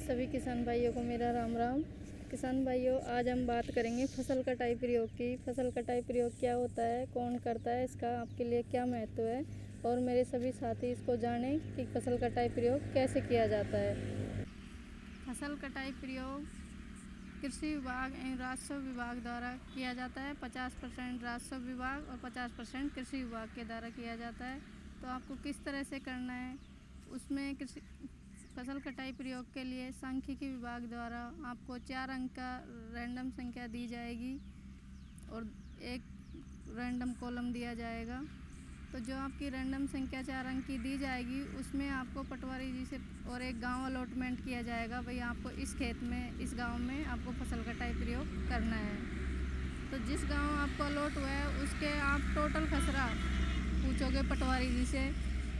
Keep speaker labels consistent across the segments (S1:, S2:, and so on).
S1: सभी किसान भाइयों को मेरा राम राम। किसान भाइयों, आज हम बात करेंगे फसल कटाई प्रयोग की। फसल कटाई प्रयोग क्या होता है, कौन करता है, इसका आपके लिए क्या महत्व है और मेरे सभी साथी इसको जानें कि फसल कटाई प्रयोग कैसे किया जाता है। फसल कटाई प्रयोग कृषि विभाग एवं राजस्व विभाग द्वारा किया जाता है। 50% राजस्व विभाग और 50% कृषि विभाग के द्वारा किया जाता है। तो आपको किस तरह से करना है, उसमें कृषि फसल कटाई प्रयोग के लिए सांख्यिकी विभाग द्वारा आपको 4 अंक का रैंडम संख्या दी जाएगी और एक रैंडम कॉलम दिया जाएगा। तो जो आपकी रैंडम संख्या 4 अंक की दी जाएगी, उसमें आपको पटवारी जी से और एक गांव अलॉटमेंट किया जाएगा। भाई आपको इस खेत में, इस गांव में आपको फसल कटाई प्रयोग करना है। तो जिस गांव आपको अलॉट हुआ है उसके आप टोटल खसरा पूछोगे पटवारी जी से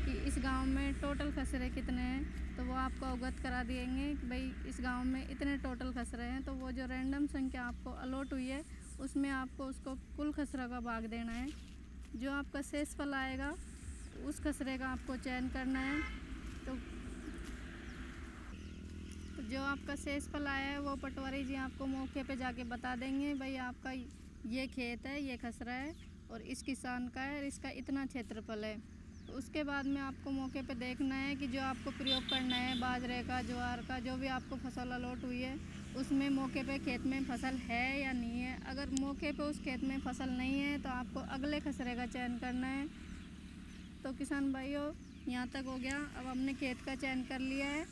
S1: कि इस गांव में टोटल खसरे कितने हैं, तो वो आपको अवगत करा देंगे कि भाई इस गांव में इतने टोटल खसरे हैं। तो वो जो रैंडम संख्या आपको अलॉट हुई है उसमें आपको उसको कुल खसरा का भाग देना है। जो आपका शेष फल आएगा उस खसरे का आपको चयन करना है। तो जो आपका शेष फल आया है वो पटवारी जी आपको मौके पे जाके बता देंगे, भाई आपका ये खेत है, ये खसरा है और इस किसान का है और इसका इतना क्षेत्रफल है। तो उसके बाद में आपको मौके पे देखना है कि जो आपको प्रयोग करना है बाजरे का, ज्वार का, जो भी आपको फसल अलॉट हुई है उसमें मौके पे खेत में फसल है या नहीं है। अगर मौके पे उस खेत में फसल नहीं है तो आपको अगले खसरे का चयन करना है। तो किसान भाइयों, यहाँ तक हो गया। अब हमने खेत का चयन कर लिया है।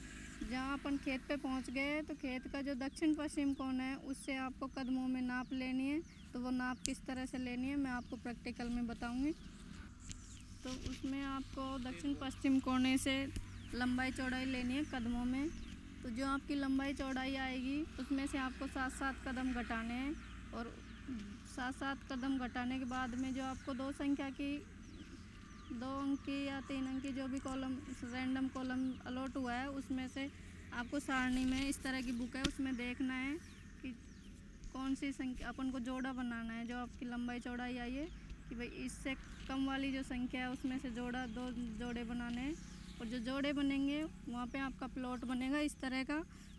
S1: जहाँ अपन खेत पे पहुँच गए तो खेत का जो दक्षिण पश्चिम कोण है उससे आपको कदमों में नाप लेनी है। तो वो नाप किस तरह से लेनी है मैं आपको प्रैक्टिकल में बताऊँगी। तो उसमें आपको दक्षिण पश्चिम कोने से लंबाई चौड़ाई लेनी है कदमों में। तो जो आपकी लंबाई चौड़ाई आएगी उसमें से आपको 7-7 कदम घटाने हैं और 7-7 कदम घटाने के बाद में जो आपको 2 संख्या की, 2 अंक की या 3 अंक की जो भी कॉलम, रैंडम कॉलम अलॉट हुआ है उसमें से आपको सारणी में, इस तरह की बुक है उसमें देखना है कि कौन सी संख्या अपन को जोड़ा बनाना है। जो आपकी लंबाई चौड़ाई आई है कि भाई इससे कम वाली जो संख्या है उसमें से 2 जोड़े बनाने हैं और जो जोड़े बनेंगे वहाँ पे आपका प्लॉट बनेगा इस तरह का।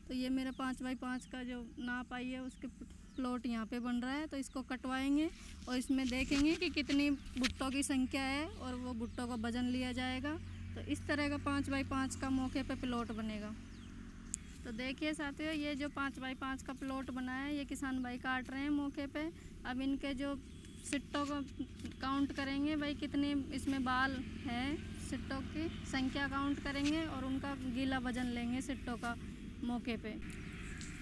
S1: तो ये मेरा 5x5 का जो नाप आई है उसके प्लॉट यहाँ पे बन रहा है। तो इसको कटवाएंगे और इसमें देखेंगे कि कितनी भुट्टों की संख्या है और वो भुट्टों का वजन लिया जाएगा। तो इस तरह का 5x5 का मौके पे प्लॉट बनेगा। तो देखिए साथियों, ये जो 5x5 का प्लॉट बना है ये किसान भाई काट रहे हैं मौके पे। अब इनके जो सिट्टों को काउंट करेंगे, भाई कितने इसमें बाल हैं, सिट्टों की संख्या काउंट करेंगे और उनका गीला वजन लेंगे सिट्टों का मौके पे।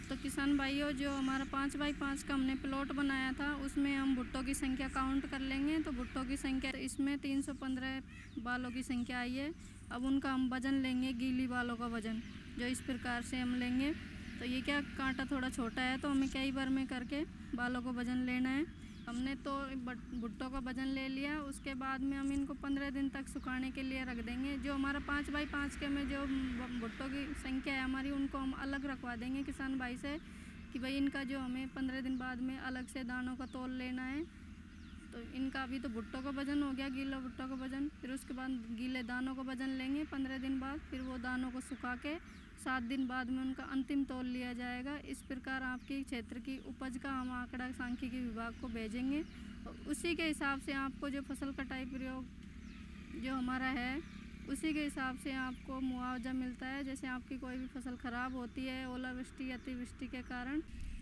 S1: तो किसान भाइयों, जो हमारा 5x5 का हमने प्लॉट बनाया था उसमें हम भुट्टों की संख्या काउंट कर लेंगे। तो भुट्टों की संख्या इसमें 315 बालों की संख्या आई है। अब उनका हम वजन लेंगे, गीली बालों का वजन जो इस प्रकार से हम लेंगे। तो ये क्या, कांटा थोड़ा छोटा है तो हमें कई बार में करके बालों को वजन लेना है। हमने तो भुट्टों का वजन ले लिया। उसके बाद में हम इनको 15 दिन तक सुखाने के लिए रख देंगे। जो हमारा 5x5 के में जो भुट्टों की संख्या है हमारी, उनको हम अलग रखवा देंगे किसान भाई से कि भाई इनका जो हमें 15 दिन बाद में अलग से दानों का तोल लेना है। तो इनका अभी तो भुट्टों का वजन हो गया, गीला भुट्टों का वजन। फिर उसके बाद गीले दानों का वजन लेंगे 15 दिन बाद। फिर वो दानों को सुखा के 7 दिन बाद में उनका अंतिम तोल लिया जाएगा। इस प्रकार आपके क्षेत्र की उपज का हम आंकड़ा सांख्यिकी विभाग को भेजेंगे और उसी के हिसाब से आपको जो फसल कटाई प्रयोग जो हमारा है उसी के हिसाब से आपको मुआवजा मिलता है। जैसे आपकी कोई भी फसल ख़राब होती है ओलावृष्टि या अतिवृष्टि के कारण,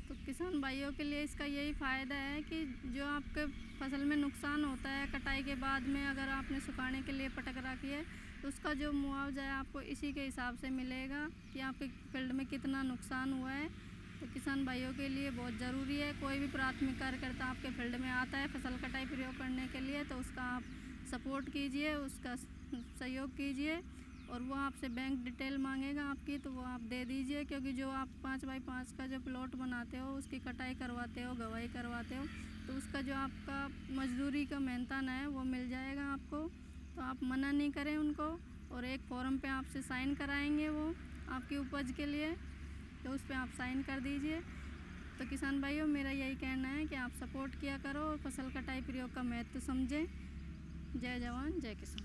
S1: तो किसान भाइयों के लिए इसका यही फ़ायदा है कि जो आपके फसल में नुकसान होता है कटाई के बाद में, अगर आपने सुखाने के लिए पटक रखी है तो उसका जो मुआवजा है आपको इसी के हिसाब से मिलेगा कि आपके फील्ड में कितना नुकसान हुआ है। तो किसान भाइयों के लिए बहुत ज़रूरी है, कोई भी प्राथमिक कार्यकर्ता आपके फील्ड में आता है फसल कटाई प्रयोग करने के लिए तो उसका आप सपोर्ट कीजिए, उसका सहयोग कीजिए और वो आपसे बैंक डिटेल मांगेगा आपकी तो वो आप दे दीजिए। क्योंकि जो आप 5x5 का जो प्लॉट बनाते हो उसकी कटाई करवाते हो, गवाही करवाते हो, तो उसका जो आपका मजदूरी का मेहनताना है वो मिल जाएगा आपको। तो आप मना नहीं करें उनको और एक फॉर्म पे आपसे साइन कराएंगे वो आपकी उपज के लिए, तो उस पर आप साइन कर दीजिए। तो किसान भाइयों, मेरा यही कहना है कि आप सपोर्ट किया करो और फसल कटाई प्रयोग का महत्व समझें। जय जवान जय किसान।